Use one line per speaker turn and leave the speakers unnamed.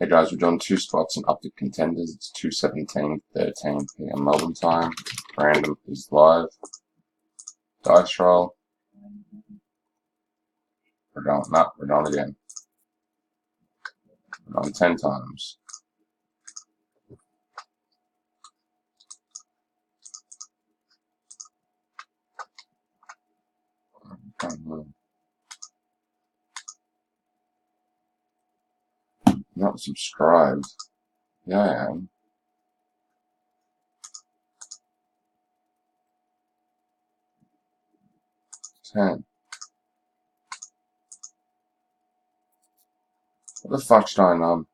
Hey guys, we're doing 2 spots in Up the Contenders. It's 2:17:13 p.m. Melbourne time. Random is live. Dice roll. We're going again. We're going 10 times. Not subscribed. Yeah, I am. Ten. What the fuck's going on?